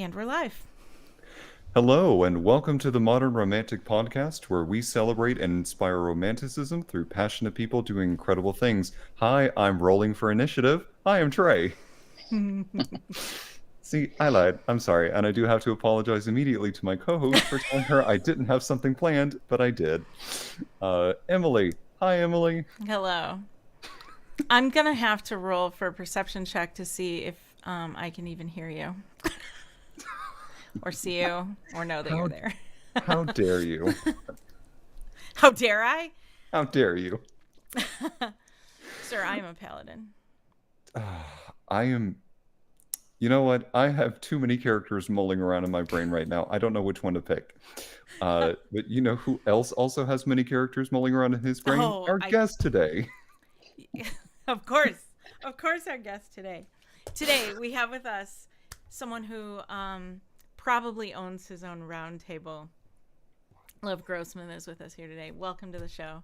And we're live. Hello, and welcome to the Modern Romantic Podcast, where we celebrate and inspire romanticism through passionate people doing incredible things. Hi, I'm rolling for initiative. Hi, I'm Trey. See, I lied. I'm sorry, and I do have to apologize immediately to my co-host for telling her I didn't have something planned, but I did. Emily. Hi, Emily. Hello. I'm going to have to roll for a perception check to see if I can even hear you or see you or know that you're How there. how dare you? How dare I? How dare you? Sir, I am a paladin. I am. You know what? I have too many characters mulling around in my brain right now. I don't know which one to pick. But you know who else also has many characters mulling around in his brain? Oh, Our guest today. of course. Of course, our guest today. Today, we have with us someone who probably owns his own round table. Lev Grossman is with us here today. Welcome to the show.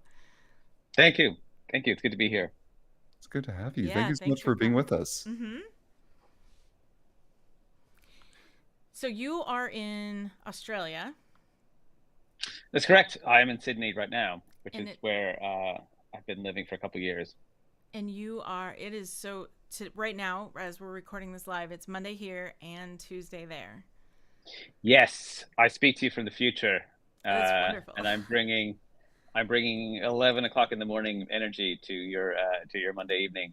Thank you. Thank you. It's good to be here. It's good to have you. Yeah, Thank you so thanks much for for being coming. with us. Mm-hmm. So you are in Australia. That's correct. I am in Sydney right now, which And is where I've been living for a couple of years. And you are, it is so, right now, as we're recording this live, it's Monday here and Tuesday there. Yes, I speak to you from the future, That's wonderful. and I'm bringing 11 o'clock in the morning energy to your Monday evening.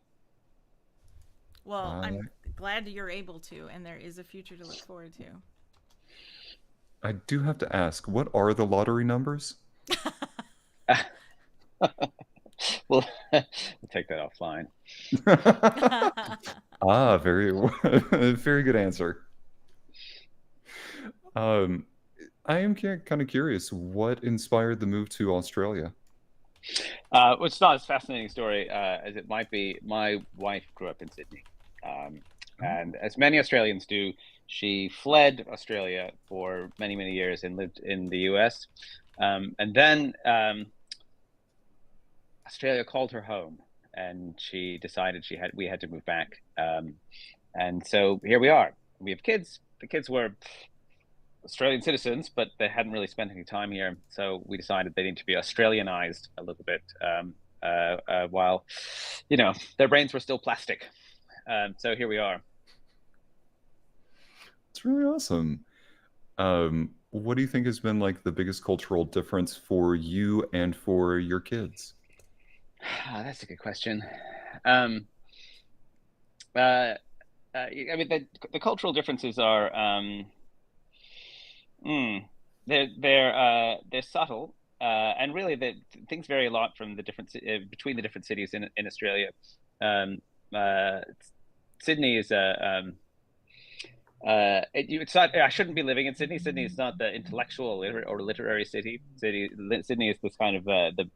Well, I'm glad you're able to, and there is a future to look forward to. I do have to ask, what are the lottery numbers? We'll take that offline. Very, very good answer. I am kind of curious, what inspired the move to Australia? It's not as fascinating story as it might be. My wife grew up in Sydney, and as many Australians do, she fled Australia for many, many years and lived in the US. And then Australia called her home, and she decided we had to move back. And so here we are. We have kids. The kids were Australian citizens, but they hadn't really spent any time here. So we decided they need to be Australianized a little bit while, their brains were still plastic. So here we are. It's really awesome. What do you think has been like the biggest cultural difference for you and for your kids? That's a good question. I mean, the cultural differences are they're subtle, and really things vary a lot from the between the different cities in Australia. Sydney is it's not. I shouldn't be living in Sydney. Sydney is not the intellectual or literary city. Sydney is this kind of the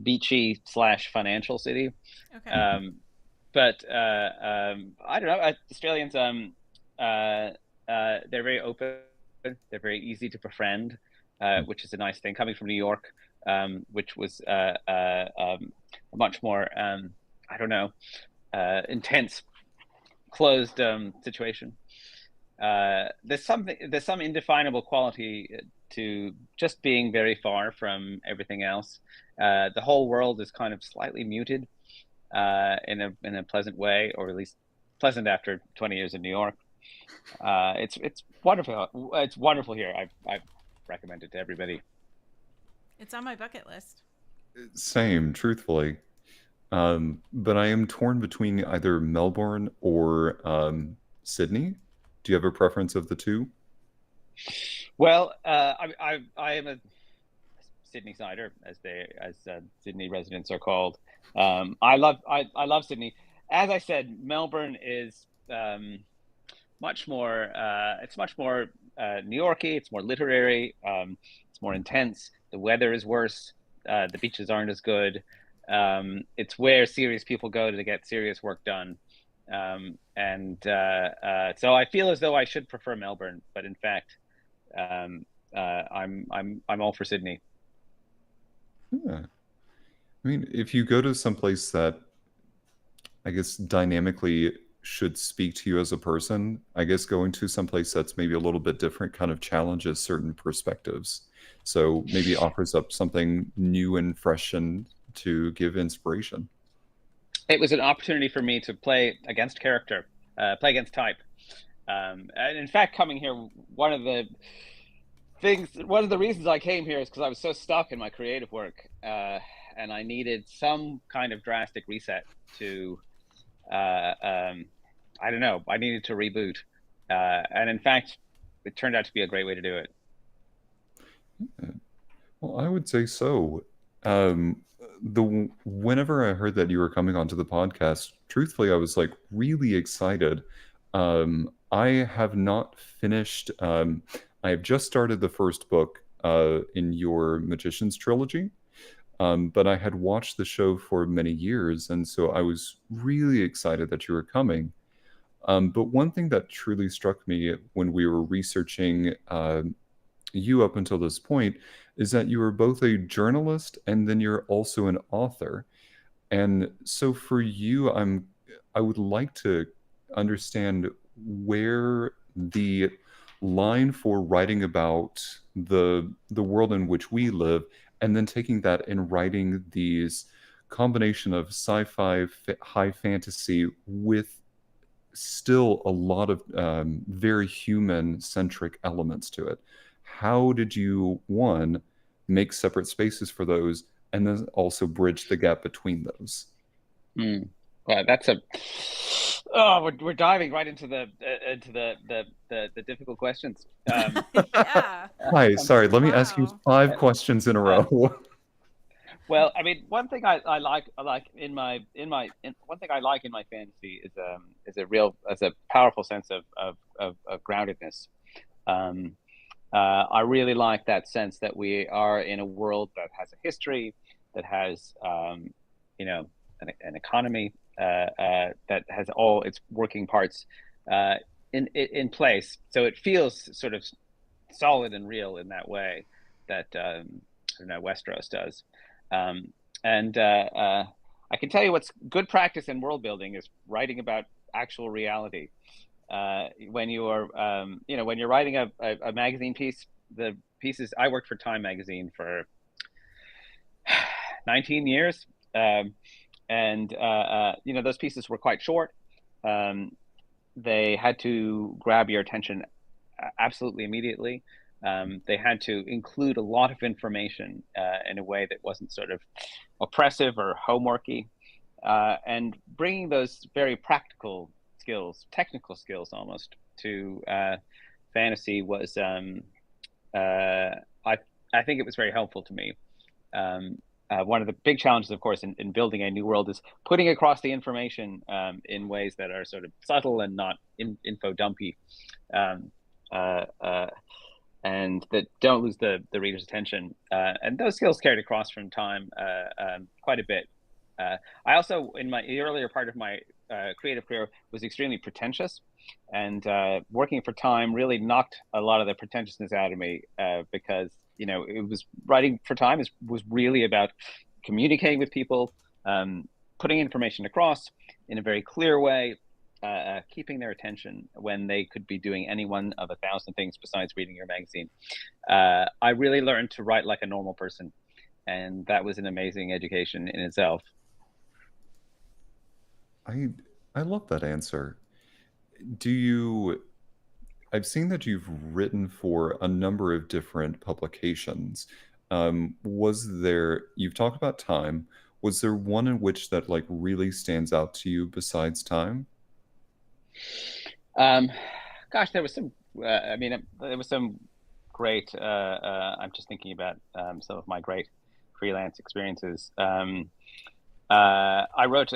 beachy / financial city. Okay. But I don't know. Australians, they're very open. They're very easy to befriend, which is a nice thing. Coming from New York, which was a much more, I don't know, intense, closed situation. There's some indefinable quality to just being very far from everything else. The whole world is kind of slightly muted in a pleasant way, or at least pleasant after 20 years in New York. It's wonderful. It's wonderful here. I recommend it to everybody. It's on my bucket list. Same, truthfully. But I am torn between either Melbourne or Sydney. Do you have a preference of the two? Well, I am a Sydney sider, as Sydney residents are called. I love Sydney. As I said, Melbourne is much more. It's much more New Yorky. It's more literary. It's more intense. The weather is worse. The beaches aren't as good. It's where serious people go to get serious work done. So I feel as though I should prefer Melbourne, but in fact, I'm all for Sydney. Yeah. I mean, if you go to some place that I guess dynamically should speak to you as a person. I guess going to someplace that's maybe a little bit different kind of challenges certain perspectives. So maybe offers up something new and fresh and to give inspiration. It was an opportunity for me to play against character, play against type. And in fact, coming here, one of the reasons I came here is because I was so stuck in my creative work, and I needed some kind of drastic reset to, I don't know, I needed to reboot. And in fact, it turned out to be a great way to do it. Well, I would say so. Whenever I heard that you were coming onto the podcast, truthfully, I was like really excited. I have not finished. I have just started the first book in your Magician's trilogy, but I had watched the show for many years, and so I was really excited that you were coming. But one thing that truly struck me when we were researching you up until this point is that you were both a journalist and then you're also an author. And so for you, I would like to understand where the line for writing about the world in which we live and then taking that and writing these combination of sci-fi, high fantasy with still a lot of very human centric elements to it. How did you, one, make separate spaces for those, and then also bridge the gap between those? Well, that's a we're diving right into the difficult questions. Yeah. Hi, sorry, let me ask you Wow. 5 questions in a row. Well, I mean, one thing I like in my one thing I like in my fantasy is a powerful sense of groundedness. I really like that sense that we are in a world that has a history, that has you know, an economy, that has all its working parts in place. So it feels sort of solid and real in that way that I don't know, Westeros does. And I can tell you what's good practice in world building is writing about actual reality. When you are, when you're writing a magazine piece, the pieces, I worked for Time magazine for 19 years. And those pieces were quite short. They had to grab your attention absolutely immediately. They had to include a lot of information in a way that wasn't sort of oppressive or homeworky, and bringing those very practical skills, technical skills almost, to fantasy was, I think it was very helpful to me. One of the big challenges, of course, in building a new world is putting across the information in ways that are sort of subtle and not info dumpy. And that don't lose the reader's attention. And those skills carried across from Time quite a bit. I also, in the earlier part of my creative career, was extremely pretentious. And working for Time really knocked a lot of the pretentiousness out of me, because, it was writing for Time was really about communicating with people, putting information across in a very clear way, keeping their attention when they could be doing any one of 1,000 things besides reading your magazine. I really learned to write like a normal person, and that was an amazing education in itself. I love that answer. I've seen that you've written for a number of different publications. You've talked about Time. Was there one in which that like really stands out to you besides Time? Gosh, there was some. There was some great. I'm just thinking about some of my great freelance experiences. I wrote.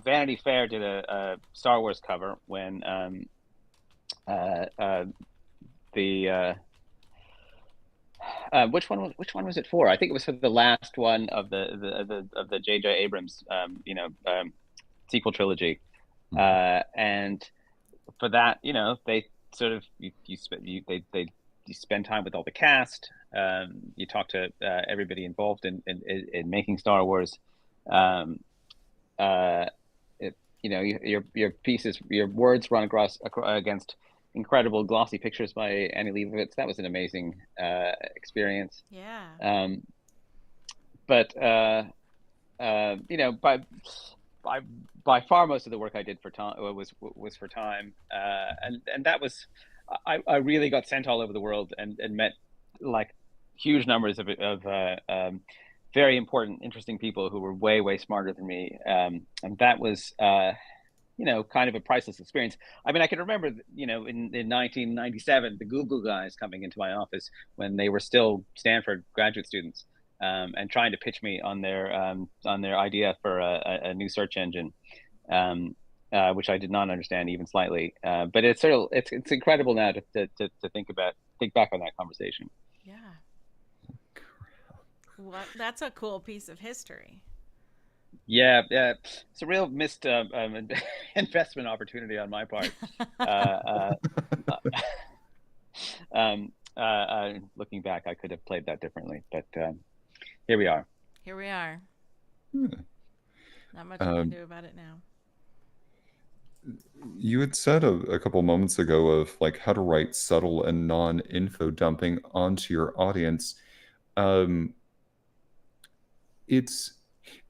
Vanity Fair did a Star Wars cover when the which one was it for? I think it was for the last one of the J.J. Abrams sequel trilogy, and for that, they sort of you spend time with all the cast. You talk to everybody involved in making Star Wars. your pieces, your words run against incredible glossy pictures by Annie Leibovitz. That was an amazing experience. Yeah. But by by far most of the work I did for time was for Time, and that was I really got sent all over the world and met like huge numbers of very important, interesting people who were way smarter than me, and that was kind of a priceless experience. I mean, I can remember, in 1997, the Google guys coming into my office when they were still Stanford graduate students, and trying to pitch me on their idea for a new search engine, which I did not understand even slightly. But it's incredible now to think back on that conversation. Yeah. Well, that's a cool piece of history. Yeah, it's a real missed investment opportunity on my part. Uh, Looking back, I could have played that differently, but here we are. Here we are. Yeah. Not much we can do about it now. You had said a couple moments ago of like how to write subtle and non-info dumping onto your audience. Um, it's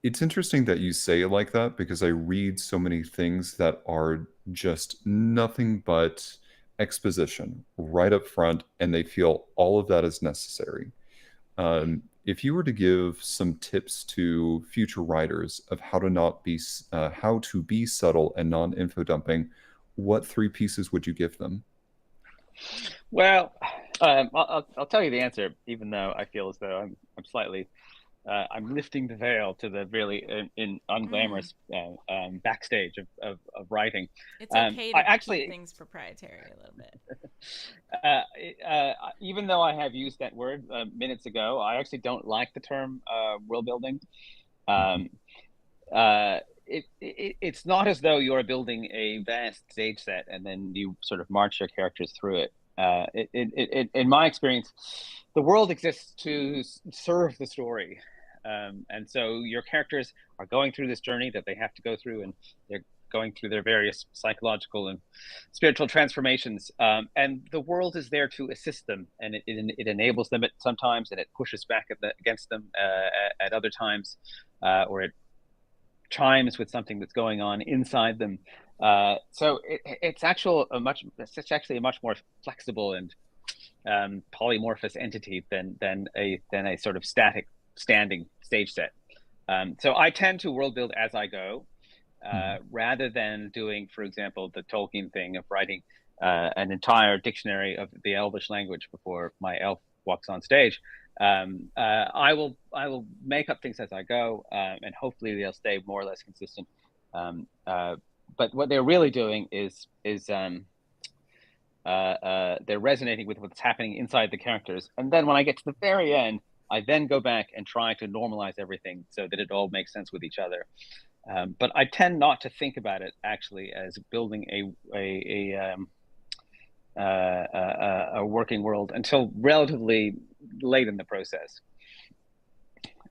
it's interesting that you say it like that because I read so many things that are just nothing but exposition right up front, and they feel all of that is necessary. If you were to give some tips to future writers of how to be subtle and non-info dumping, what three pieces would you give them? Well, I'll tell you the answer, even though I feel as though I'm slightly I'm lifting the veil to the really in Mm. unglamorous backstage of writing. It's okay I to keep actually, things proprietary a little bit. uh, even though I have used that word minutes ago, I actually don't like the term world building. Mhm. Um, it's not as though you're building a vast stage set and then you sort of march your characters through it. In my experience, the world exists to serve the story, and so your characters are going through this journey that they have to go through, and they're going through their various psychological and spiritual transformations. And the world is there to assist them, and it enables them at sometimes, and it pushes back against them at other times, or it chimes with something that's going on inside them. It's actually a much more flexible and polymorphous entity than a sort of static standing stage set. So I tend to world build as I go, Mhm. rather than doing, for example, the Tolkien thing of writing an entire dictionary of the Elvish language before my elf walks on stage. I will make up things as I go, and hopefully they'll stay more or less consistent. Um, uh, but what they're really doing is they're resonating with what's happening inside the characters, and then when I get to the very end, I then go back and try to normalize everything so that it all makes sense with each other. But I tend not to think about it actually as building a working world until relatively late in the process.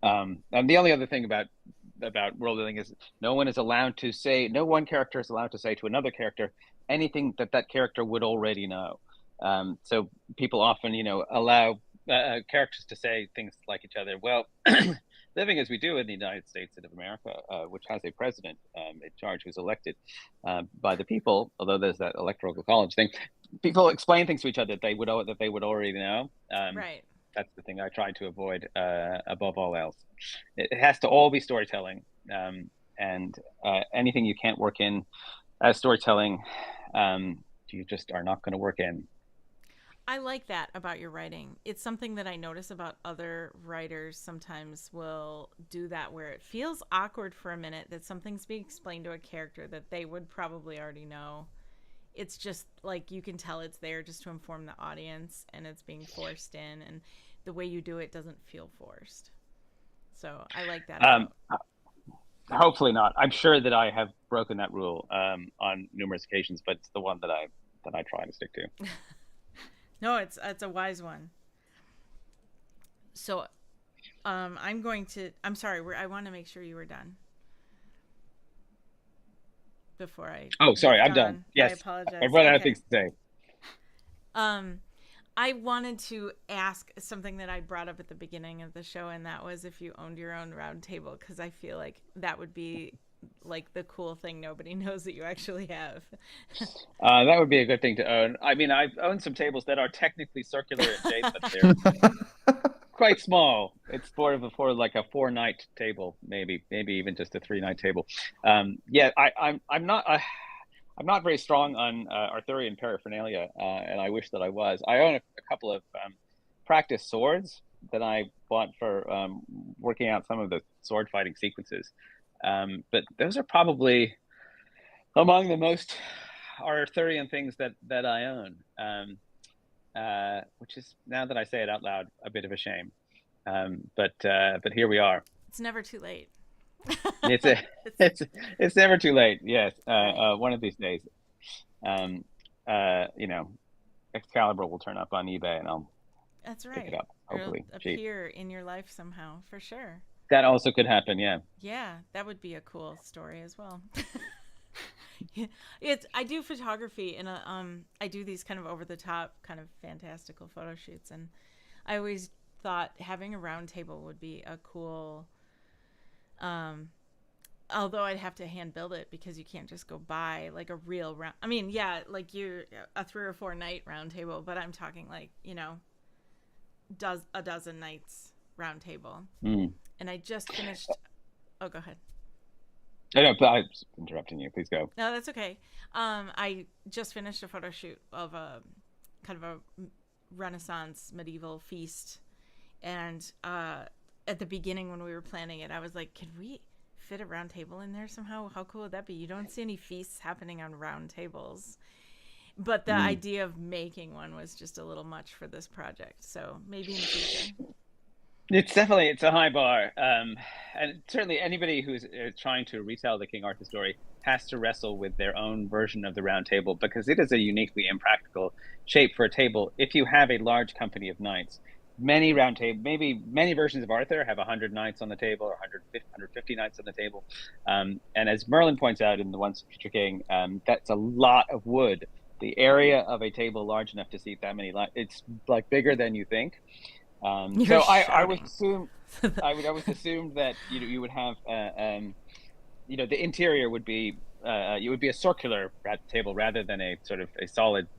And the only other thing about world building is no one character is allowed to say to another character anything that character would already know. So people often, allow characters to say things like each other. Well, living as we do in the United States of America, which has a president in charge who's elected by the people, although there's that electoral college thing, people explain things to each other that they would already know. Right. That's the thing I try to avoid above all else. It has to all be storytelling, and anything you can't work in as storytelling, you just are not going to work in. I like that about your writing. It's something that I notice about other writers sometimes will do that where it feels awkward for a minute that something's being explained to a character that they would probably already know. It's just like you can tell it's there just to inform the audience and it's being forced in, and the way you do it doesn't feel forced. So I like that Um, about. Hopefully not. I'm sure that I have broken that rule on numerous occasions, but it's the one that I try to stick to. No, it's a wise one. So I'm sorry, I want to make sure you were done. before I Oh, sorry, moved I'm done. on. I Yes, apologize. I've run out of Okay. things to say. I wanted to ask something that I brought up at the beginning of the show, and that was if you owned your own round table, because I feel like that would be like the cool thing nobody knows that you actually have. That would be a good thing to own. I mean, I've owned some tables that are technically circular in shape, but they're quite small. It's for like a 4-night table, maybe even just a 3-night table. Yeah, I'm not very strong on Arthurian paraphernalia, and I wish that I was. I own a couple of practice swords that I bought for working out some of the sword fighting sequences. But those are probably among the most Arthurian things that I own, which is, now that I say it out loud, a bit of a shame. But here we are. It's never too late. It's a, it's never too late. Yes, Right. one of these days, you know, Excalibur will turn up on eBay, and I'll That's pick it right. up, Or it'll hopefully cheap. appear in your life somehow, for sure. That also could happen. Yeah. Yeah, that would be a cool story as well. I do photography and I do these kind of over the top kind of fantastical photo shoots, and I always thought having a round table would be a cool although I'd have to hand build it because you can't just go buy like a real round. I mean, yeah, like you're a 3 or 4 night round table, but I'm talking like, a dozen nights round table. Mm. And I just finished. Oh, go ahead. I know, but I'm interrupting you. Please go. No, that's okay. I just finished a photo shoot of a kind of a Renaissance medieval feast, and at the beginning when we were planning it, I was like, "Could we fit a round table in there somehow? How cool would that be?" You don't see any feasts happening on round tables, but the idea of making one was just a little much for this project. So maybe in the future. It's a high bar, and certainly anybody who's trying to retell the King Arthur story has to wrestle with their own version of the round table, because it is a uniquely impractical shape for a table. If you have a large company of knights, many round table, maybe many versions of Arthur have 100 knights on the table, or 150 knights on the table, and as Merlin points out in the Once Future King, that's a lot of wood. The area of a table large enough to seat that many, it's like bigger than you think. You're So I would shouting. assume I would always assume that you would have the interior would be you would be a circular table rather than a sort of a solid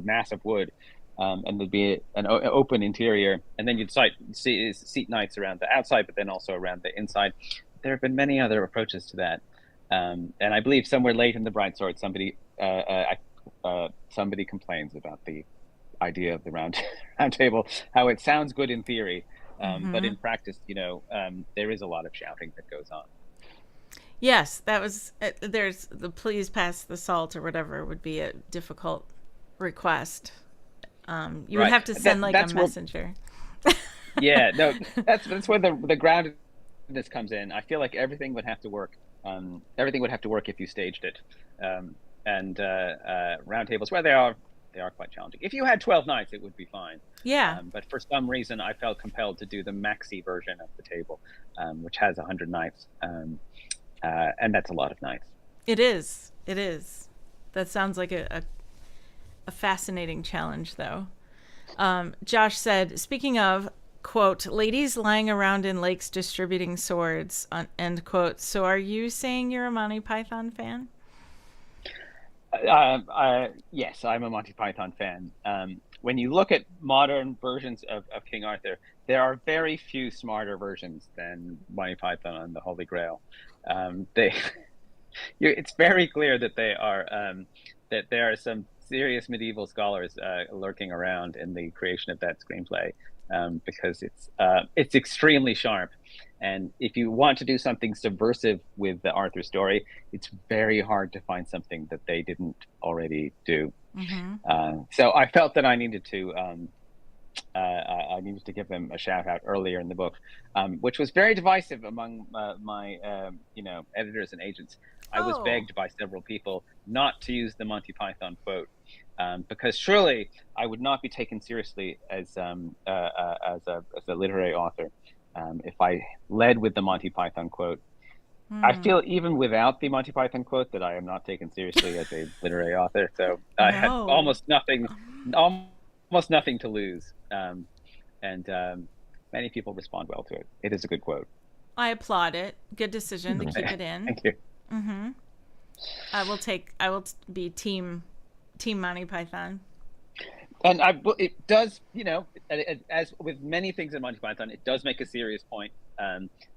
mass of wood, and there'd be an open interior, and then you'd seat knights around the outside, but then also around the inside. There have been many other approaches to that, and I believe somewhere late in the Broadsword, somebody complains about the idea of the round table, how it sounds good in theory, but in practice, there is a lot of shouting that goes on. Yes, that was. There's the please pass the salt or whatever would be a difficult request. You would have to send like a messenger. Yeah, no, that's where the groundedness comes in. I feel like everything would have to work. Everything would have to work if you staged it, and round tables, where they are quite challenging. If you had 12 knights, it would be fine. Yeah. But for some reason, I felt compelled to do the maxi version of the table, which has 100 knights, and that's a lot of knights. It is. It is. That sounds like a fascinating challenge, though. Josh said, speaking of, quote, ladies lying around in lakes distributing swords, end quote. So are you saying you're a Monty Python fan? Yes, I'm a Monty Python fan. When you look at modern versions of King Arthur, there are very few smarter versions than Monty Python and the Holy Grail. It's very clear that that there are some serious medieval scholars lurking around in the creation of that screenplay, because it's extremely sharp. And if you want to do something subversive with the Arthur story, it's very hard to find something that they didn't already do. So I felt that I needed to give them a shout out earlier in the book, which was very divisive among my editors and agents. I was begged by several people not to use the Monty Python quote, because surely I would not be taken seriously as a literary author if I led with the Monty Python quote. I feel even without the Monty Python quote that I am not taken seriously as a literary author. So I had No. almost nothing to lose. And many people respond well to it. It is a good quote. I applaud it. Good decision to No. keep it in. Thank you. Mm-hmm. I will be team Monty Python. And it does, as with many things in Monty Python, it does make a serious point.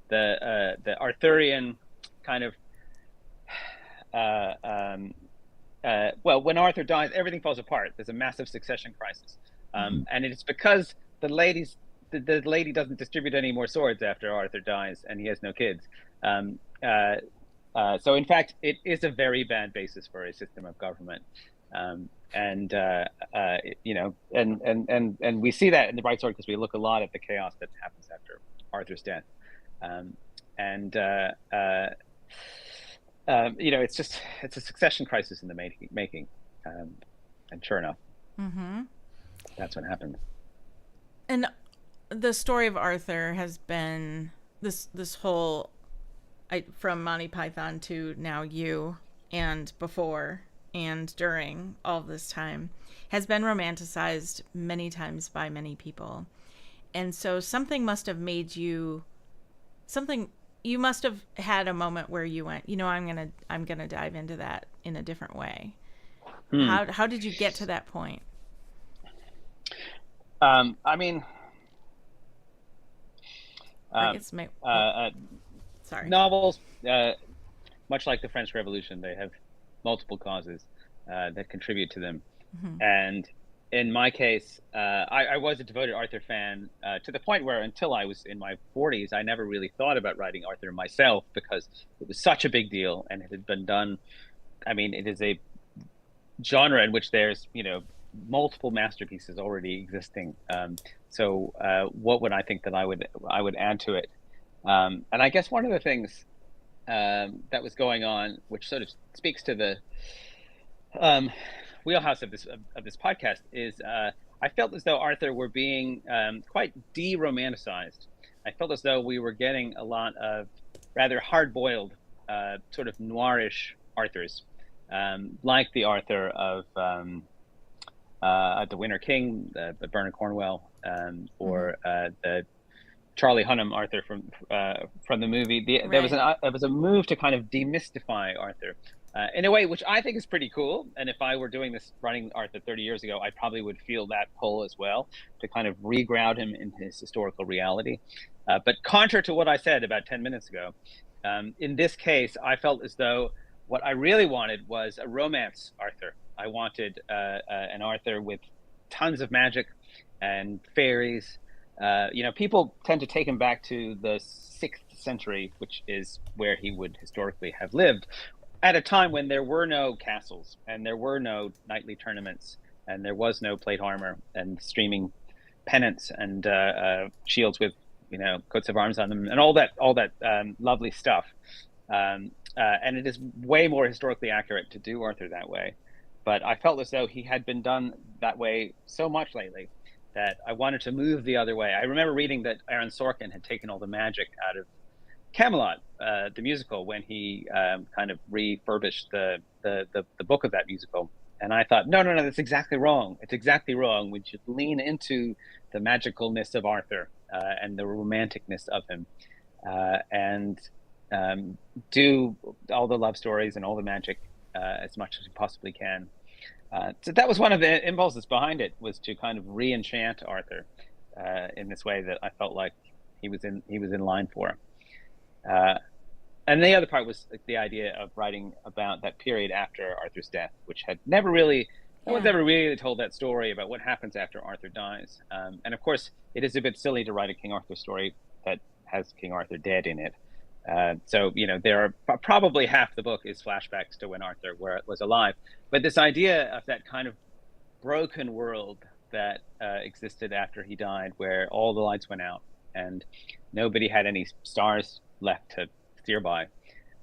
The Arthurian kind of, well, when Arthur dies, everything falls apart. There's a massive succession crisis, and it's because the lady doesn't distribute any more swords after Arthur dies, and he has no kids. So in fact, it is a very bad basis for a system of government. And we see that in the Bright Sword because we look a lot at the chaos that happens after Arthur's death. It's a succession crisis in the making. And sure enough, that's what happened. And the story of Arthur has been this whole, from Monty Python to now you, and before and during all this time, has been romanticized many times by many people. And so something must have made you, you must have had a moment where you went, I'm gonna dive into that in a different way. How did you get to that point? I mean, sorry. Novels, much like the French Revolution, they have multiple causes that contribute to them. And in my case, I was a devoted Arthur fan to the point where until I was in my 40s, I never really thought about writing Arthur myself because it was such a big deal and it had been done. I mean, it is a genre in which there's, multiple masterpieces already existing. So what would I think that I would add to it? And I guess one of the things that was going on, which sort of speaks to the wheelhouse of this podcast, is I felt as though Arthur were being quite de-romanticized. I felt as though we were getting a lot of rather hard-boiled, sort of noirish Arthurs, like the Arthur of The Winter King, the Bernard Cornwell, or the Charlie Hunnam Arthur from the movie. There was a move to kind of demystify Arthur in a way which I think is pretty cool. And if I were doing this, running Arthur 30 years ago, I probably would feel that pull as well, to kind of reground him in his historical reality. But contrary to what I said about 10 minutes ago, in this case, I felt as though what I really wanted was a romance Arthur. I wanted an Arthur with tons of magic and fairies. People tend to take him back to the 6th century, which is where he would historically have lived, at a time when there were no castles and there were no knightly tournaments and there was no plate armor and streaming pennants and shields with coats of arms on them and all that lovely stuff. And it is way more historically accurate to do Arthur that way. But I felt as though he had been done that way so much lately that I wanted to move the other way. I remember reading that Aaron Sorkin had taken all the magic out of Camelot, the musical, when he kind of refurbished the book of that musical. And I thought, no, that's exactly wrong. It's exactly wrong. We should lean into the magicalness of Arthur and the romanticness of him, and do all the love stories and all the magic as much as we possibly can. So that was one of the impulses behind it, was to kind of re-enchant Arthur in this way that I felt like he was in line for. And the other part was the idea of writing about that period after Arthur's death, which had never really, no one's ever really told that story about what happens after Arthur dies. And of course, it is a bit silly to write a King Arthur story that has King Arthur dead in it. So there are probably half the book is flashbacks to when Arthur was alive. But this idea of that kind of broken world that existed after he died, where all the lights went out and nobody had any stars left to steer by,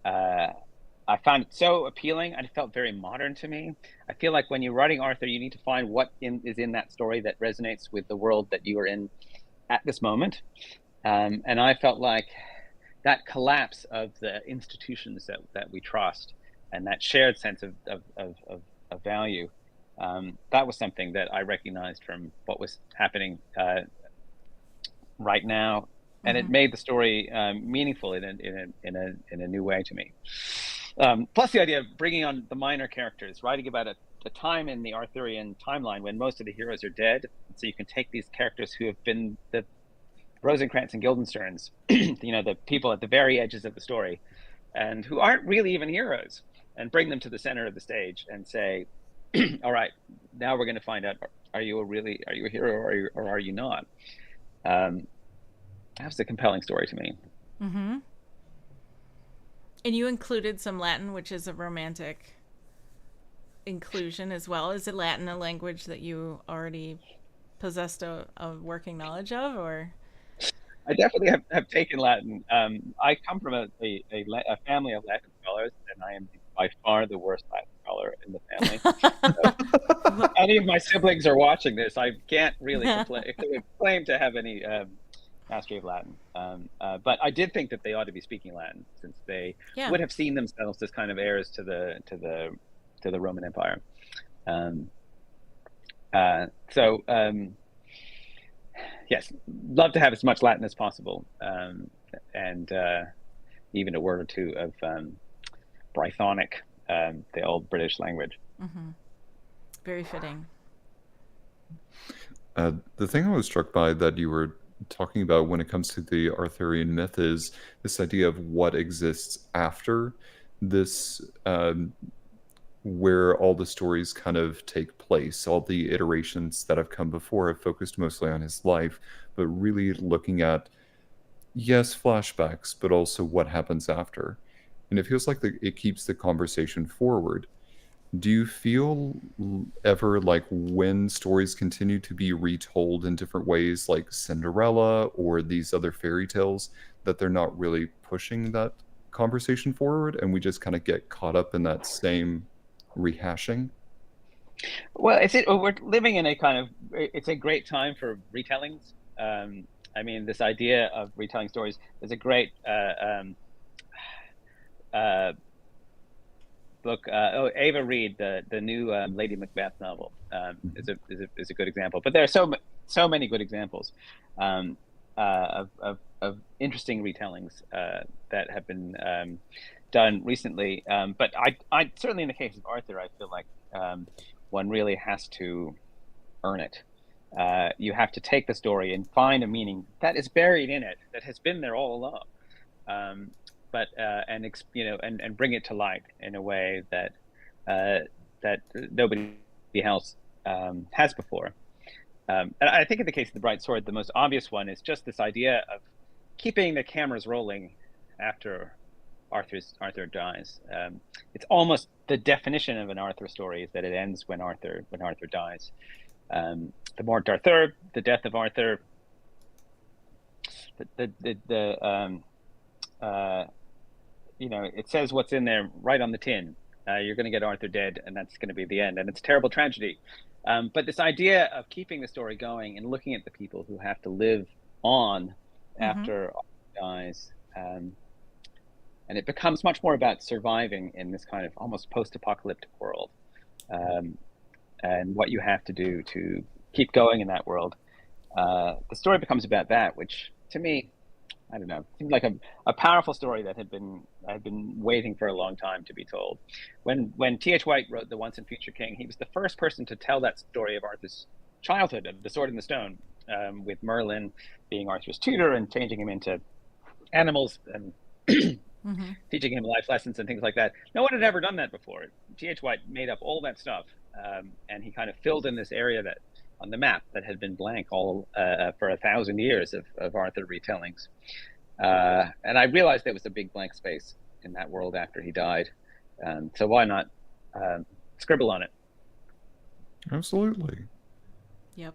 I found it so appealing, and it felt very modern to me. I feel like when you're writing Arthur, you need to find what is in that story that resonates with the world that you are in at this moment. And I felt like that collapse of the institutions that we trust, and that shared sense of value. That was something that I recognized from what was happening right now, and it Mm-hmm. made the story meaningful in a new way to me. Plus, the idea of bringing on the minor characters, writing about a time in the Arthurian timeline when most of the heroes are dead, so you can take these characters who have been the Rosencrantz and Guildensterns, the people at the very edges of the story, and who aren't really even heroes, and bring them to the center of the stage and say, "All right, now we're going to find out: are you a hero, or are you not?" Um, that was a compelling story to me. Mm-hmm. And you included some Latin, which is a romantic inclusion as well. Is it Latin a language that you already possessed a working knowledge of, or? I definitely have taken Latin. I come from a family of Latin scholars, and I am by far the worst Latin scholar in the family. So any of my siblings are watching this, I can't really claim to have any mastery of Latin. But I did think that they ought to be speaking Latin, since they Yeah. would have seen themselves as kind of heirs to the Roman Empire. Um, so yes, love to have as much Latin as possible, and even a word or two of Brythonic, the old British language. Mm-hmm. Very fitting. The thing I was struck by that you were talking about when it comes to the Arthurian myth is this idea of what exists after this, where all the stories kind of take place. All the iterations that have come before have focused mostly on his life, but really looking at, yes, flashbacks, but also what happens after. And it feels like it keeps the conversation forward. Do you feel ever like when stories continue to be retold in different ways, like Cinderella or these other fairy tales, that they're not really pushing that conversation forward and we just kind of get caught up in that same rehashing? Well, we're living in it's a great time for retellings. I mean, this idea of retelling stories. There's a great uh, book. Ava Reid, the new Lady Macbeth novel, is a good example. But there are so many good examples of interesting retellings that have been done recently. But I certainly, in the case of Arthur, I feel like one really has to earn it. You have to take the story and find a meaning that is buried in it, that has been there all along. Um, but and bring it to light in a way that that nobody else has before. And I think in the case of the Bright Sword, the most obvious one is just this idea of keeping the cameras rolling after Arthur dies. It's almost the definition of an Arthur story is that it ends when Arthur dies. The Mort d'Arthur, the death of Arthur, it says what's in there right on the tin. You're going to get Arthur dead, and that's going to be the end. And it's a terrible tragedy. But this idea of keeping the story going and looking at the people who have to live on after Arthur dies, and it becomes much more about surviving in this kind of almost post-apocalyptic world, and what you have to do to keep going in that world. The story becomes about that, which to me, I don't know, seemed like a powerful story that had been waiting for a long time to be told. When T.H. White wrote The Once and Future King, he was the first person to tell that story of Arthur's childhood, of the Sword and the Stone, with Merlin being Arthur's tutor and changing him into animals and teaching him life lessons and things like that. No one had ever done that before. T.H. White made up all that stuff, and he kind of filled in this area that on the map that had been blank all for 1,000 years of Arthur retellings. And I realized there was a big blank space in that world after he died. So why not scribble on it? Absolutely. Yep.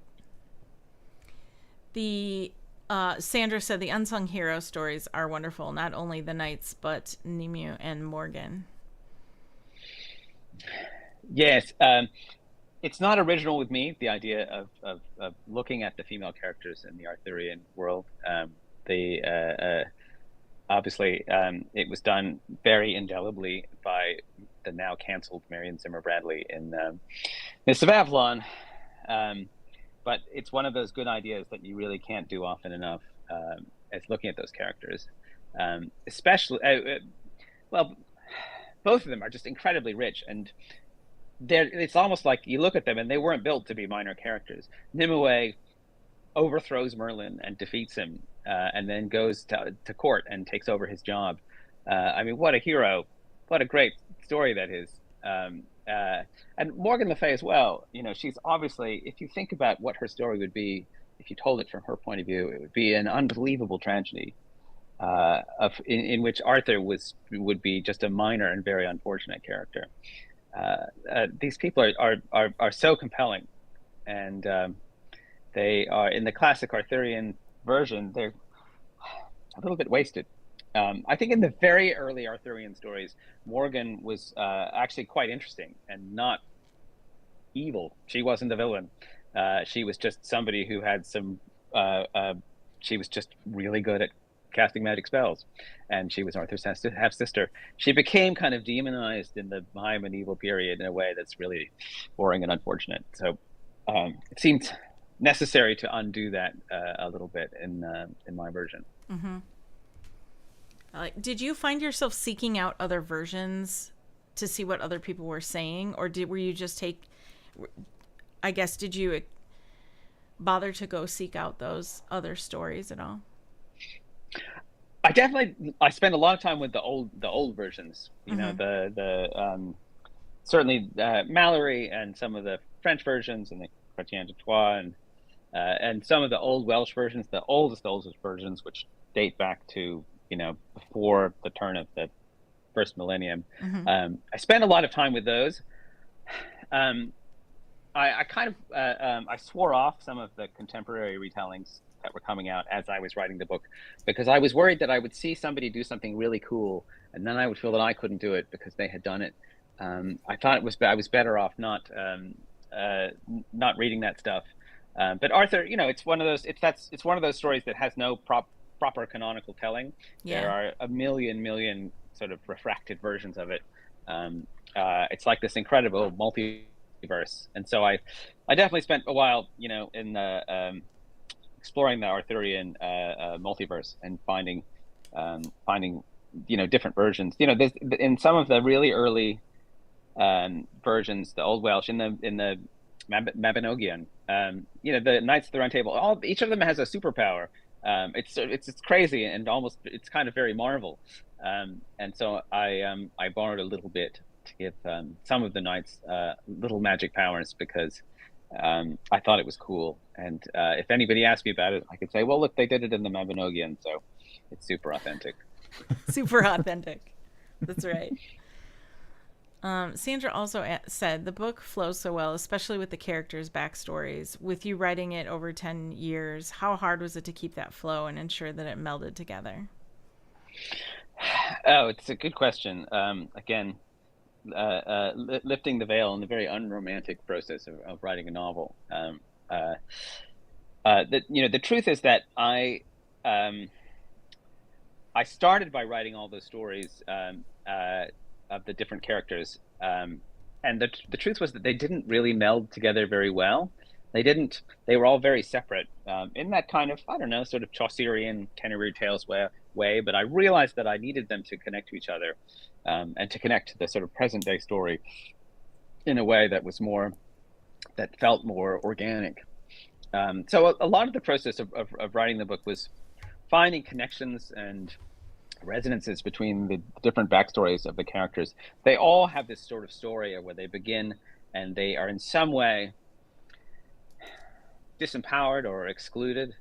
The Sandra said the unsung hero stories are wonderful. Not only the knights, but Nimue and Morgan. Yes. It's not original with me, the idea of looking at the female characters in the Arthurian world. obviously, it was done very indelibly by the now canceled Marion Zimmer Bradley in Mists of Avalon. But it's one of those good ideas that you really can't do often enough, as looking at those characters. Especially, well, both of them are just incredibly rich, and it's almost like you look at them and they weren't built to be minor characters. Nimue overthrows Merlin and defeats him, and then goes to court and takes over his job. I mean, what a hero! What a great story that is. And Morgan Le Fay as well. You know, she's obviously, if you think about what her story would be, if you told it from her point of view, it would be an unbelievable tragedy, in which Arthur would be just a minor and very unfortunate character. These people are so compelling, and they are, in the classic Arthurian version, they're a little bit wasted. I think in the very early Arthurian stories, Morgan was actually quite interesting and not evil. She wasn't the villain. She was just somebody who had some. She was just really good at casting magic spells, and she was Arthur's half sister. She became kind of demonized in the high medieval period in a way that's really boring and unfortunate. So it seemed necessary to undo that a little bit in my version. Mm-hmm. Did you find yourself seeking out other versions to see what other people were saying, or were you just I guess, did you bother to go seek out those other stories at all? I spent a lot of time with the old versions. You know, the certainly Mallory and some of the French versions and the Chrétien de Troyes and some of the old Welsh versions, the oldest versions, which date back to, you know, before the turn of the first millennium. I spent a lot of time with those. I kind of I swore off some of the contemporary retellings that were coming out as I was writing the book, because I was worried that I would see somebody do something really cool, and then I would feel that I couldn't do it because they had done it. I thought I was better off not reading that stuff. But Arthur, you know, it's one of those stories that has no proper canonical telling. Yeah. There are a million sort of refracted versions of it. It's like this incredible multiverse, and so I definitely spent a while, you know, in exploring the Arthurian multiverse and finding you know, different versions. You know, in some of the really early versions, the Old Welsh, in the Mabinogion, you know, the Knights of the Round Table, each of them has a superpower. It's crazy, and almost, it's kind of very Marvel. And so I borrowed a little bit to give some of the knights little magic powers, because I thought it was cool. And if anybody asked me about it, I could say, well, look, they did it in the Mabinogion, so it's super authentic. Super authentic. That's right. Sandra also said the book flows so well, especially with the characters' backstories. With you writing it over 10 years, how hard was it to keep that flow and ensure that it melded together? Oh, it's a good question. Again, lifting the veil in the very unromantic process of writing a novel. The truth is that I started by writing all those stories of the different characters, and the truth was that they didn't really meld together very well. They were all very separate, in that kind of, I don't know, sort of Chaucerian Kenneroo Tales way, but I realized that I needed them to connect to each other, and to connect to the sort of present day story in a way that felt more organic. So a lot of the process of writing the book was finding connections and resonances between the different backstories of the characters. They all have this sort of story where they begin and they are in some way disempowered or excluded.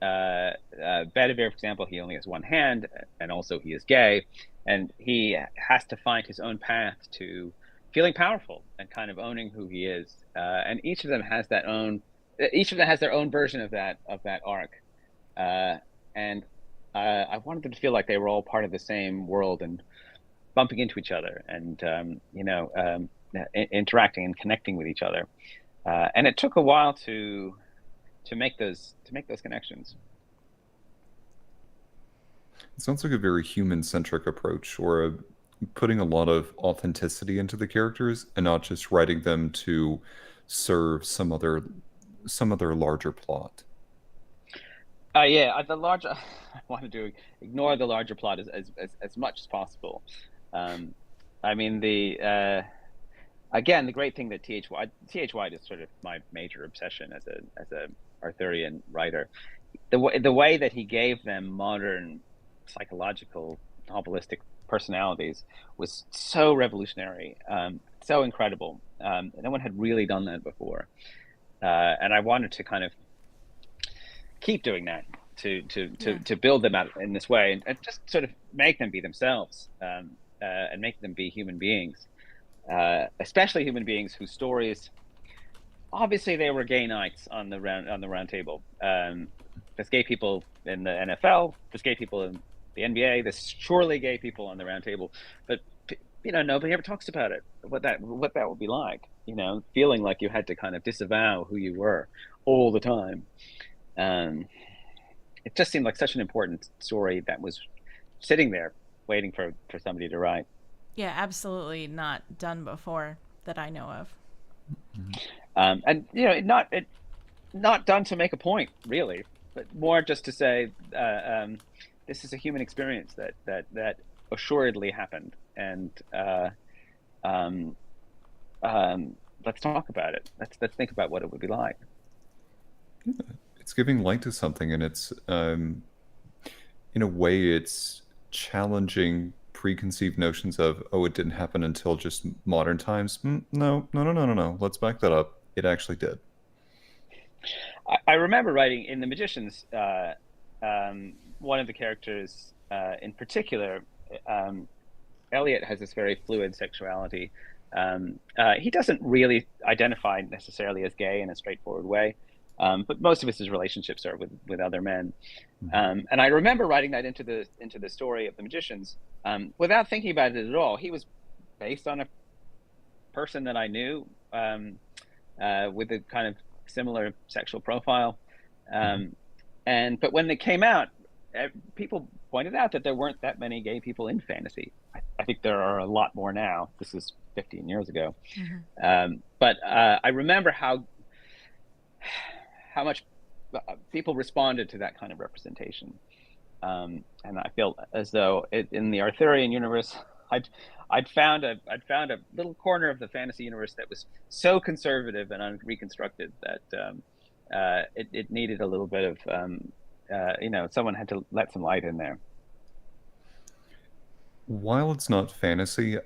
Bedivere, for example, he only has one hand, and also he is gay, and he has to find his own path to feeling powerful and kind of owning who he is. And each of them has their own version of that arc. And I wanted them to feel like they were all part of the same world and bumping into each other, and interacting and connecting with each other. And it took a while to make those connections. It sounds like a very human-centric approach, or putting a lot of authenticity into the characters and not just writing them to serve some other larger plot. Yeah, the larger I wanted to ignore the larger plot as much as possible. Um, I mean, again, the great thing that T.H. White is sort of my major obsession as a Arthurian writer. The way that he gave them modern psychological novelistic personalities was so revolutionary, so incredible. No one had really done that before, and I wanted to kind of keep doing that to build them out in this way, and just sort of make them be themselves, and make them be human beings, especially human beings whose stories, obviously they were gay knights on the round table. There's gay people in the NFL, there's gay people in the NBA, there's surely gay people on the round table, but nobody ever talks about it, what that would be like, feeling like you had to kind of disavow who you were all the time. um, it just seemed like such an important story that was sitting there waiting for somebody to write. Yeah, absolutely not done before that I know of. And not done to make a point really, but more just to say, this is a human experience that assuredly happened, and um, let's talk about it. Let's think about what it would be like. It's giving light to something, and it's in a way it's challenging preconceived notions of, oh, it didn't happen until just modern times. No, no, no, no, no, no. Let's back that up. It actually did. I remember writing in The Magicians, one of the characters in particular, Elliot has this very fluid sexuality. He doesn't really identify necessarily as gay in a straightforward way, but most of his relationships are with other men. And I remember writing that into the story of The Magicians, without thinking about it at all. He was based on a person that I knew, with a kind of similar sexual profile. But when they came out, people pointed out that there weren't that many gay people in fantasy. I think there are a lot more now. This is 15 years ago. But I remember how much people responded to that kind of representation. And I feel as though in the Arthurian universe, I'd found a little corner of the fantasy universe that was so conservative and unreconstructed that it needed a little bit of someone had to let some light in there. While it's not fantasy,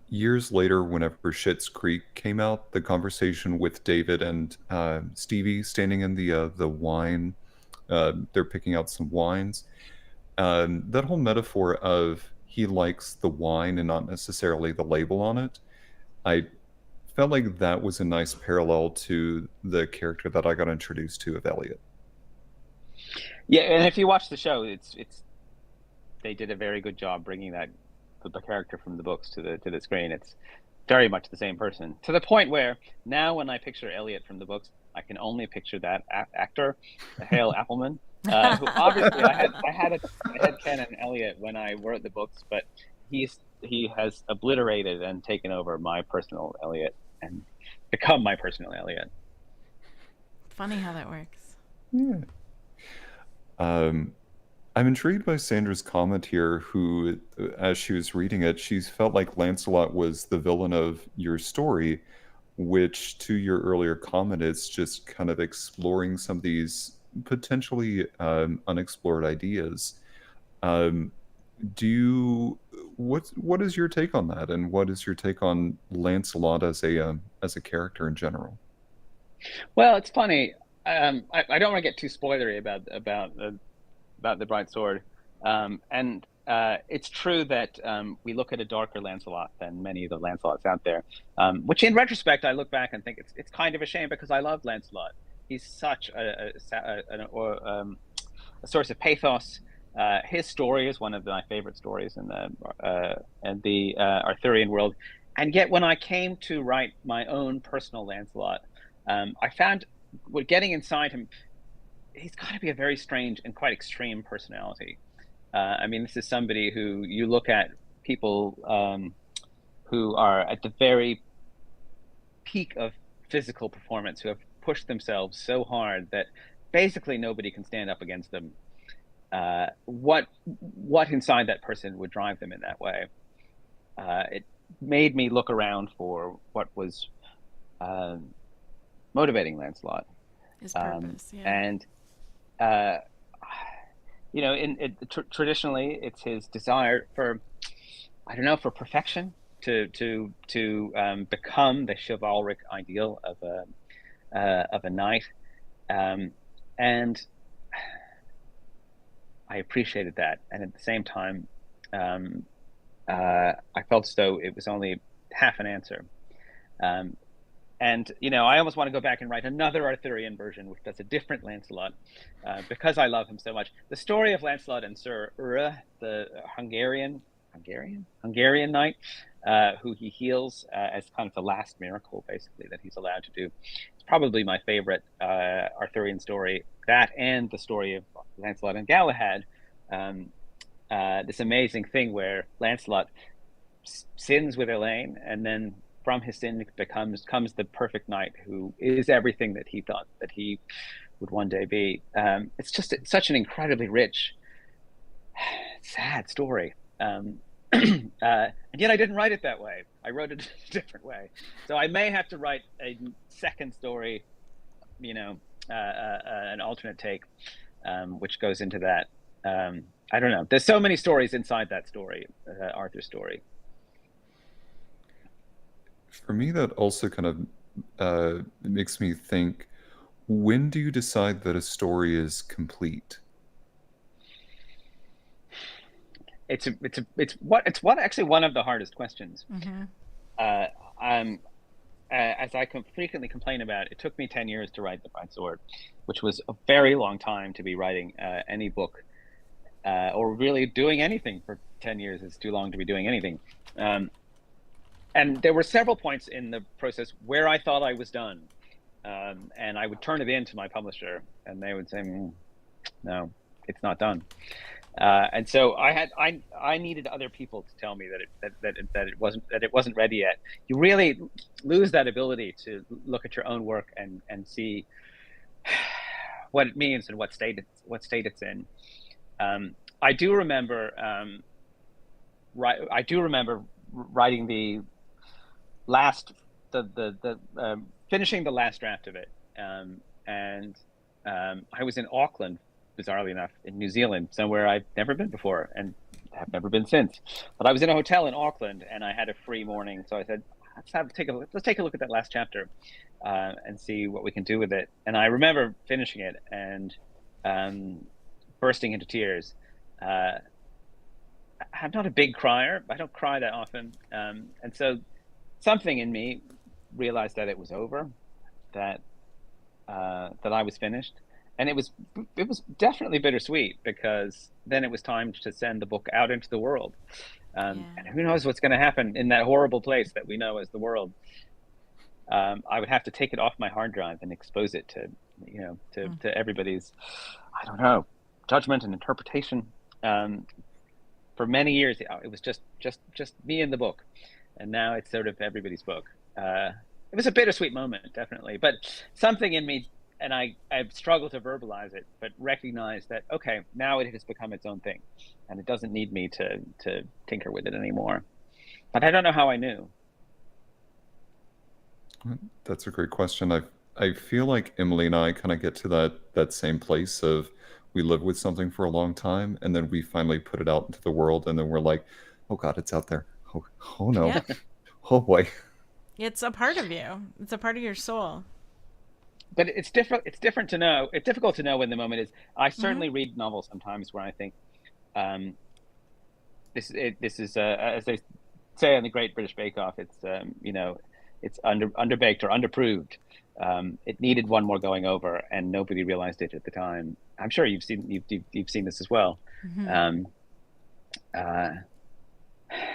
years later, whenever Schitt's Creek came out, the conversation with David and Stevie standing in the wine, they're picking out some wines. That whole metaphor of he likes the wine and not necessarily the label on it, I felt like that was a nice parallel to the character that I got introduced to of Elliot. Yeah, and if you watch the show, it's they did a very good job bringing the character from the books to the screen. It's very much the same person, to the point where now when I picture Elliot from the books, I can only picture that actor, Hale Appleman, who obviously I had Ken and Elliot when I wrote the books, but he has obliterated and taken over my personal Elliot and become my personal Elliot. Funny how that works. Yeah. I'm intrigued by Sandra's comment here, who, as she was reading it, she felt like Lancelot was the villain of your story, which, to your earlier comment, is just kind of exploring some of these potentially unexplored ideas. Um, what is your take on that, and what is your take on Lancelot as a character in general? Well, it's funny. I don't want to get too spoilery about the Bright Sword, and it's true that we look at a darker Lancelot than many of the Lancelots out there, which in retrospect I look back and think it's kind of a shame, because I love Lancelot. He's such a source of pathos. His story is one of my favorite stories in the Arthurian world, and yet when I came to write my own personal Lancelot, I found getting inside him, he's got to be a very strange and quite extreme personality. I mean, this is somebody who you look at people who are at the very peak of physical performance, who have pushed themselves so hard that basically nobody can stand up against them. What inside that person would drive them in that way? It made me look around for what was motivating Lancelot. His purpose, yeah. And you know, traditionally, it's his desire for, I don't know, for perfection, to become the chivalric ideal of a knight, and I appreciated that. And at the same time, I felt as though it was only half an answer. And you know, I almost want to go back and write another Arthurian version, which does a different Lancelot, because I love him so much. The story of Lancelot and Sir Ure, the Hungarian knight, who he heals as kind of the last miracle, basically, that he's allowed to do. It's probably my favorite Arthurian story. That and the story of Lancelot and Galahad. This amazing thing where Lancelot sins with Elaine, and then from his sin comes the perfect knight who is everything that he thought that he would one day be. It's just such an incredibly rich, sad story. And yet I didn't write it that way. I wrote it a different way. So I may have to write a second story, you know, an alternate take, which goes into that. I don't know. There's so many stories inside that story, Arthur's story. For me, that also kind of makes me think, when do you decide that a story is complete? It's actually one of the hardest questions. Mm-hmm. As I frequently complain about, it took me 10 years to write The Bright Sword, which was a very long time to be writing any book, or really doing anything for 10 years is too long to be doing anything. And there were several points in the process where I thought I was done. And I would turn it in to my publisher, and they would say, no, it's not done. And so I needed other people to tell me that it wasn't ready yet. You really lose that ability to look at your own work and see what it means and what state it's in. I do remember writing the finishing the last draft of it, and I was in Auckland, bizarrely enough, in New Zealand, somewhere I've never been before and have never been since. But I was in a hotel in Auckland, and I had a free morning, so I said, let's take a look at that last chapter, and see what we can do with it. And I remember finishing it and bursting into tears. I'm not a big crier. I don't cry that often, and so something in me realized that it was over, that I was finished. And it was definitely bittersweet, because then it was time to send the book out into the world. And who knows what's going to happen in that horrible place that we know as the world. I would have to take it off my hard drive and expose it to, you know, to everybody's, I don't know, judgment and interpretation. For many years, it was just me and the book. And now it's sort of everybody's book. It was a bittersweet moment, definitely. But something in me, and I've struggled to verbalize it, but recognize that, okay, now it has become its own thing, and it doesn't need me to tinker with it anymore. But I don't know how I knew. That's a great question. I feel like Emily and I kind of get to that same place of, we live with something for a long time, and then we finally put it out into the world, and then we're like, oh God, it's out there. Oh no. Yep. Oh boy. It's a part of you. It's a part of your soul. But it's different. It's different to know. It's difficult to know when the moment is. I certainly read novels sometimes where I think, this is as they say on the Great British Bake Off. It's you know, it's underbaked or underproved. It needed one more going over, and nobody realized it at the time. I'm sure you've seen this as well. Mm-hmm.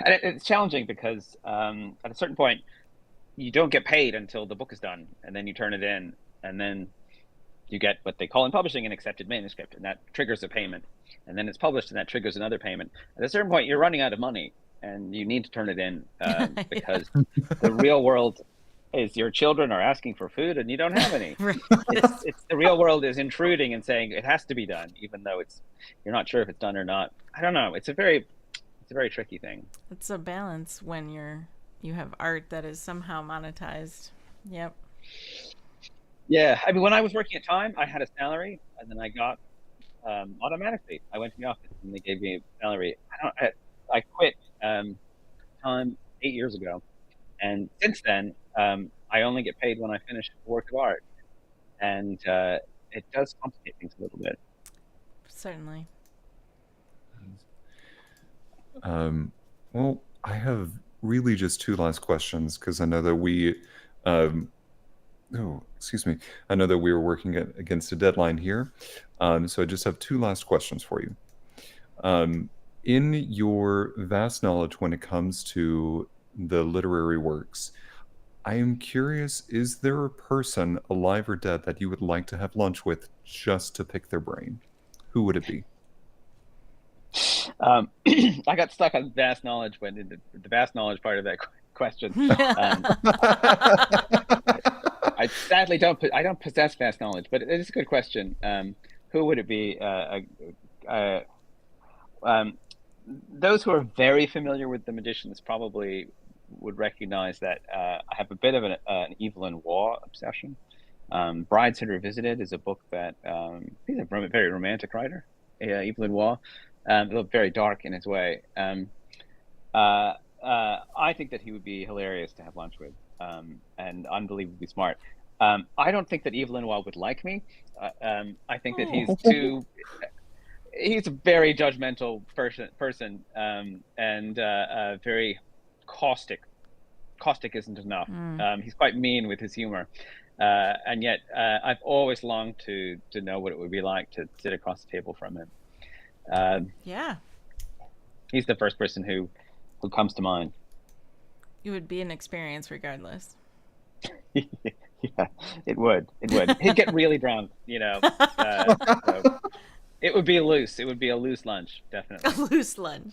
And it's challenging because at a certain point, you don't get paid until the book is done, and then you turn it in, and then you get what they call in publishing an accepted manuscript, and that triggers a payment, and then it's published, and that triggers another payment. At a certain point, you're running out of money, and you need to turn it in because the real world is your children are asking for food, and you don't have any. Right. It's the real world is intruding and saying it has to be done, even though you're not sure if it's done or not. I don't know. It's a very tricky thing. It's a balance when you have art that is somehow monetized. Yep. Yeah, I mean, when I was working at Time, I had a salary, and then I got automatically. I went to the office, and they gave me a salary. I quit Time 8 years ago, and since then, I only get paid when I finish a work of art, and it does complicate things a little bit. Certainly. Well, I have really just two last questions because I know that we, excuse me, I know that we were working against a deadline here. So I just have two last questions for you. In your vast knowledge when it comes to the literary works, I am curious, is there a person, alive or dead, that you would like to have lunch with just to pick their brain? Who would it be? I got stuck on vast knowledge when in the vast knowledge part of that question. I sadly I don't possess vast knowledge, but it is a good question. Who would it be? Those who are very familiar with the Magicians probably would recognize that I have a bit of an Evelyn Waugh obsession. Brideshead Revisited is a book that he's a very romantic writer, Evelyn Waugh, very dark in his way. I think that he would be hilarious to have lunch with, and unbelievably smart. I don't think that Evelyn Waugh would like me. I think that he's a very judgmental person, and very caustic. Caustic isn't enough. He's quite mean with his humor. And yet I've always longed to know what it would be like to sit across the table from him. Yeah. He's the first person who comes to mind. It would be an experience regardless. Yeah, it would. He'd get really drunk, so it would be loose. It would be a loose lunch, definitely. A loose lunch.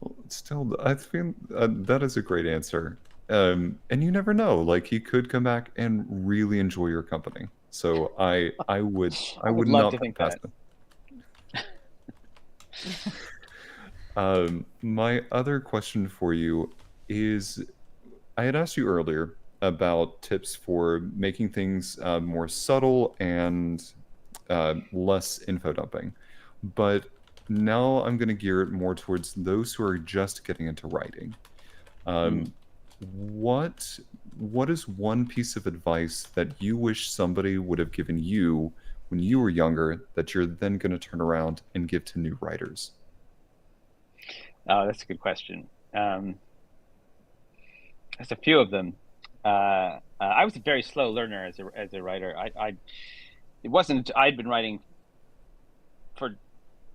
Well, still, I feel that is a great answer. And you never know, like he could come back and really enjoy your company. So I would love not to think pass it. My other question for you is, I had asked you earlier about tips for making things more subtle and less info dumping, but now I'm going to gear it more towards those who are just getting into writing. What is one piece of advice that you wish somebody would have given you when you were younger that you're then going to turn around and give to new writers? Oh, that's a good question. There's a few of them. I was a very slow learner as a writer. I'd been writing for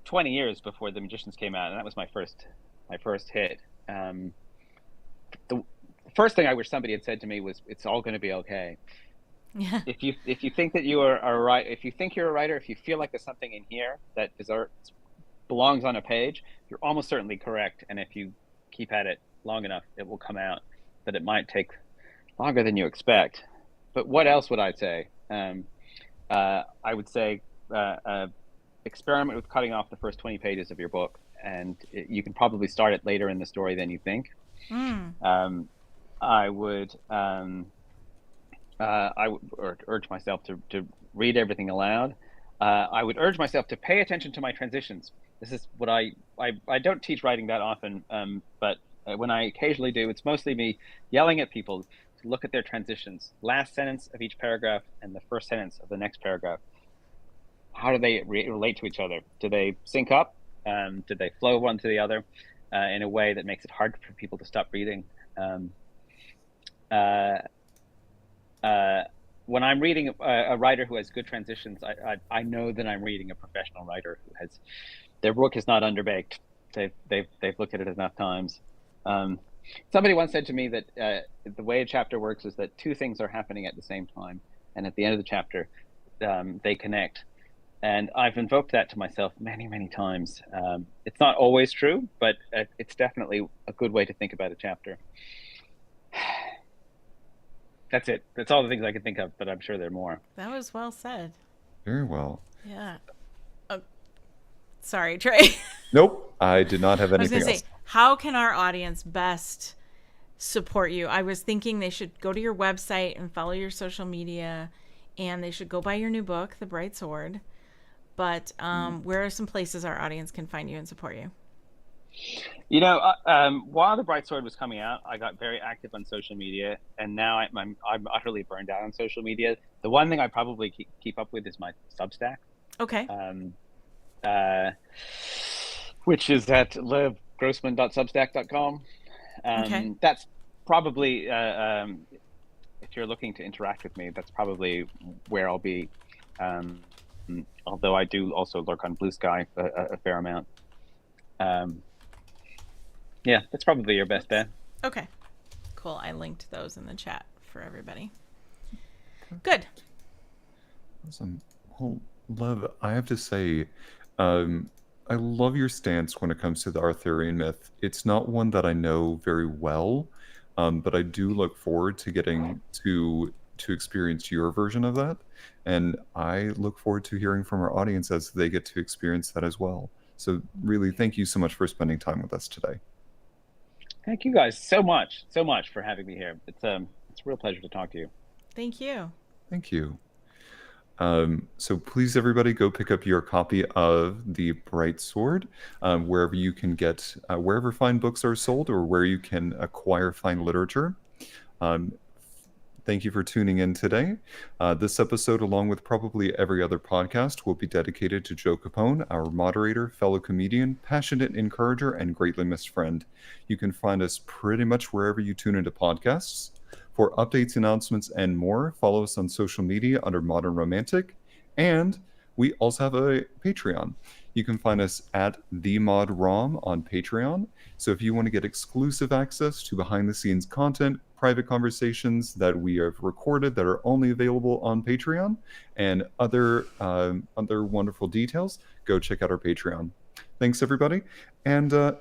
20 years before The Magicians came out, and that was my first hit. The first thing I wish somebody had said to me was, "It's all going to be okay." Yeah. If you think that you are a writer, if you think you're a writer, if you feel like there's something in here that belongs on a page, you're almost certainly correct. And if you keep at it long enough, it will come out. But it might take longer than you expect. But what else would I say? I would say experiment with cutting off the first 20 pages of your book, and you can probably start it later in the story than you think. I would urge myself to read everything aloud. I would urge myself to pay attention to my transitions. This is what I don't teach writing that often, but when I occasionally do, it's mostly me yelling at people to look at their transitions. Last sentence of each paragraph and the first sentence of the next paragraph. How do they relate to each other? Do they sync up? Do they flow one to the other in a way that makes it hard for people to stop reading? When I'm reading a writer who has good transitions, I know that I'm reading a professional writer who has their book is not underbaked. They've looked at it enough times. Somebody once said to me that the way a chapter works is that two things are happening at the same time, and at the end of the chapter, they connect. And I've invoked that to myself many, many times. It's not always true, but it's definitely a good way to think about a chapter. That's it. That's all the things I can think of, but I'm sure there are more. That was well said. Very well. Yeah. Sorry, Trey. Nope, I did not have I was anything going to else. say, how can our audience best support you? I was thinking they should go to your website and follow your social media, and they should go buy your new book, The Bright Sword. But where are some places our audience can find you and support you? You know, while The Bright Sword was coming out, I got very active on social media, and now I'm utterly burned out on social media. The one thing I probably keep up with is my Substack. Okay. Which is at levgrossman.substack.com. Okay. That's probably, if you're looking to interact with me, that's probably where I'll be. Although I do also lurk on Blue Sky a fair amount. Yeah, that's probably your best bet. Okay. Cool. I linked those in the chat for everybody. Good. Awesome. Well, Lev, I have to say, I love your stance when it comes to the Arthurian myth. It's not one that I know very well, but I do look forward to getting to experience your version of that, and I look forward to hearing from our audience as they get to experience that as well. So really, thank you so much for spending time with us today. Thank you guys so much for having me here. It's a real pleasure to talk to you. Thank you. Thank you. So please, everybody, go pick up your copy of The Bright Sword, wherever you can get, wherever fine books are sold or where you can acquire fine literature. Thank you for tuning in today. This episode, along with probably every other podcast, will be dedicated to Joe Capone, our moderator, fellow comedian, passionate encourager, and greatly missed friend. You can find us pretty much wherever you tune into podcasts. For updates, announcements, and more, follow us on social media under Modern Romantic. And we also have a Patreon. You can find us at TheModRom on Patreon. So if you want to get exclusive access to behind-the-scenes content, private conversations that we have recorded that are only available on Patreon, and other wonderful details, go check out our Patreon. Thanks, everybody. And